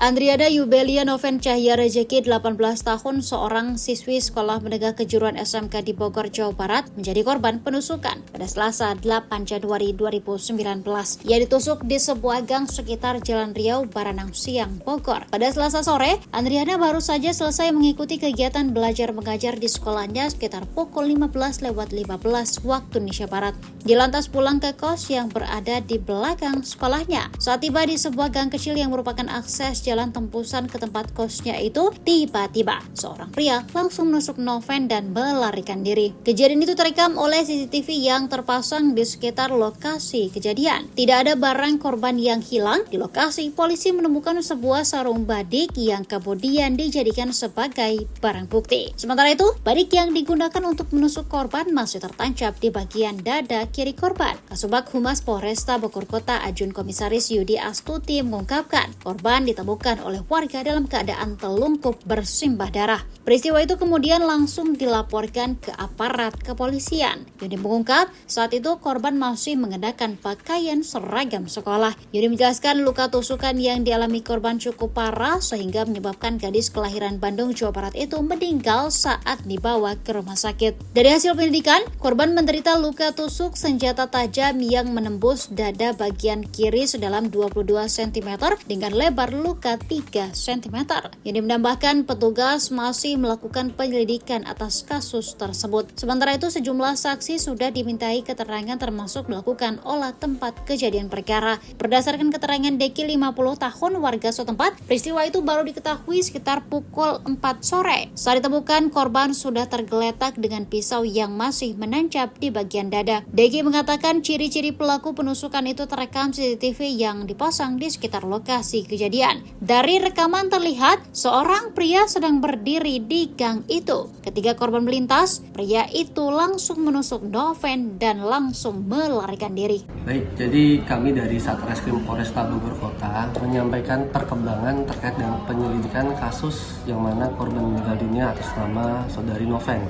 Andriana Yubelia Noven Cahya Rezeki, 18 tahun, seorang siswi sekolah menengah kejuruan SMK di Bogor, Jawa Barat, menjadi korban penusukan pada Selasa 8 Januari 2019. Ia ditusuk di sebuah gang sekitar Jalan Riau, Baranang Siang, Bogor. Pada Selasa sore, Andriana baru saja selesai mengikuti kegiatan belajar mengajar di sekolahnya sekitar pukul 15.15 waktu Indonesia Barat. Dia lantas pulang ke kos yang berada di belakang sekolahnya. Saat tiba di sebuah gang kecil yang merupakan akses jalan tembusan ke tempat kosnya itu, tiba-tiba seorang pria langsung menusuk Noven dan melarikan diri. Kejadian itu terekam oleh CCTV yang terpasang di sekitar lokasi kejadian. Tidak ada barang korban yang hilang. Di lokasi, polisi menemukan sebuah sarung badik yang kemudian dijadikan sebagai barang bukti. Sementara itu, badik yang digunakan untuk menusuk korban masih tertancap di bagian dada kiri korban. Kasubag Humas Polresta Bogor Kota Ajun Komisaris Yudi Astuti mengungkapkan korban ditemukan oleh warga dalam keadaan telungkup bersimbah darah. Peristiwa itu kemudian langsung dilaporkan ke aparat kepolisian. Yudi mengungkap saat itu korban masih mengenakan pakaian seragam sekolah. Yudi menjelaskan luka tusukan yang dialami korban cukup parah sehingga menyebabkan gadis kelahiran Bandung, Jawa Barat itu meninggal saat dibawa ke rumah sakit. Dari hasil penyelidikan, korban menderita luka tusuk senjata tajam yang menembus dada bagian kiri sedalam 22 cm dengan lebar luka 3 cm. Yang menambahkan petugas masih melakukan penyelidikan atas kasus tersebut. Sementara itu sejumlah saksi sudah dimintai keterangan termasuk melakukan olah tempat kejadian perkara. Berdasarkan keterangan Deki 50 tahun warga setempat, peristiwa itu baru diketahui sekitar pukul 4 sore. Saat ditemukan, korban sudah tergeletak dengan pisau yang masih menancap di bagian dada. Deki mengatakan ciri-ciri pelaku penusukan itu terekam CCTV yang dipasang di sekitar lokasi kejadian. Dari rekaman terlihat seorang pria sedang berdiri di gang itu. Ketika korban melintas, pria itu langsung menusuk Noven dan langsung melarikan diri. Baik, jadi kami dari Satreskrim Polresta Bogor Kota menyampaikan perkembangan terkait dengan penyelidikan kasus yang mana korban meninggal dunia atas nama saudari Noven.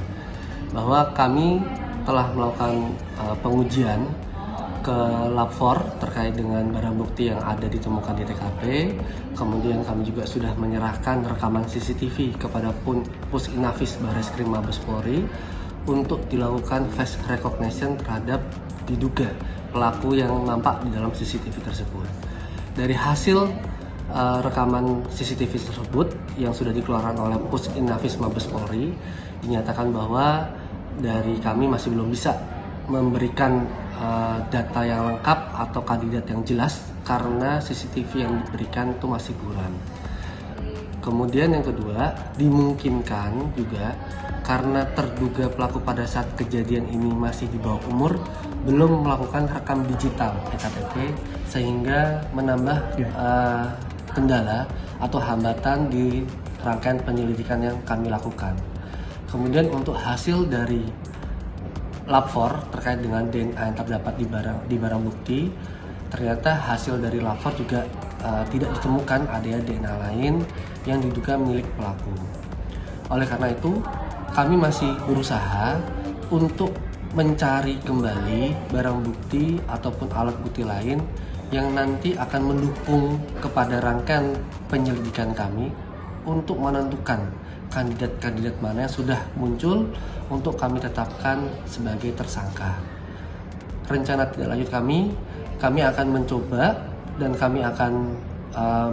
Bahwa kami telah melakukan pengujian ke Lab 4 terkait dengan barang bukti yang ada ditemukan di TKP. Kemudian kami juga sudah menyerahkan rekaman CCTV kepada Pusinafis Barreskrim Mabes Polri untuk dilakukan face recognition terhadap diduga pelaku yang nampak di dalam CCTV tersebut. Dari hasil rekaman CCTV tersebut yang sudah dikeluarkan oleh Pusinafis Mabes Polri, dinyatakan bahwa dari kami masih belum bisa memberikan data yang lengkap atau kandidat yang jelas karena CCTV yang diberikan itu masih buram. Kemudian yang kedua, dimungkinkan juga karena terduga pelaku pada saat kejadian ini masih di bawah umur, belum melakukan rekam digital EKTP sehingga menambah kendala atau hambatan di rangkaian penyelidikan yang kami lakukan. Kemudian untuk hasil dari Lab 4 terkait dengan DNA yang terdapat di barang bukti, ternyata hasil dari Lab 4 juga tidak ditemukan adanya DNA lain yang diduga milik pelaku. Oleh karena itu, kami masih berusaha untuk mencari kembali barang bukti ataupun alat bukti lain yang nanti akan mendukung kepada rangkaian penyelidikan kami untuk menentukan kandidat-kandidat mana yang sudah muncul untuk kami tetapkan sebagai tersangka. Rencana tindak lanjut kami akan mencoba dan kami akan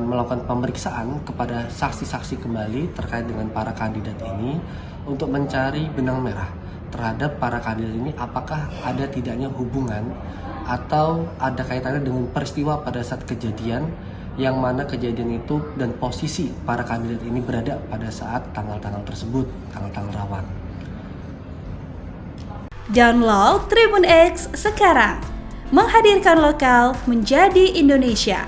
melakukan pemeriksaan kepada saksi-saksi kembali terkait dengan para kandidat ini untuk mencari benang merah terhadap para kandidat ini, apakah ada tidaknya hubungan atau ada kaitannya dengan peristiwa pada saat kejadian yang mana kejadian itu dan posisi para kandidat ini berada pada saat tanggal-tanggal tersebut, tanggal-tanggal rawan. Download Tribun X sekarang, menghadirkan lokal menjadi Indonesia.